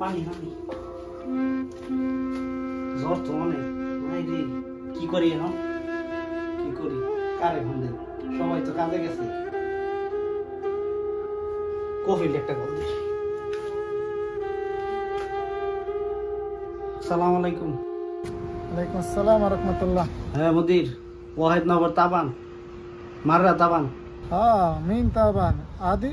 পানি পানি জ্বর তো অনেক নাই রে কি করি এখন কি করি কারে ফোন দেন সবাই তো কাজে গেছে কফিল একটা কল দিই আসসালামু আলাইকুম वालेकुम अस्सलाम व रहमतुल्लाह হ্যাঁ মুদির ওয়াহিদ নগর তাবান মাররা তাবান हाँ मीन ताबान आदि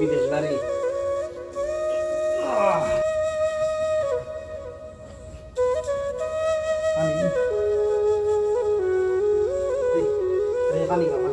বিদেশ বাড়ি পানি পানি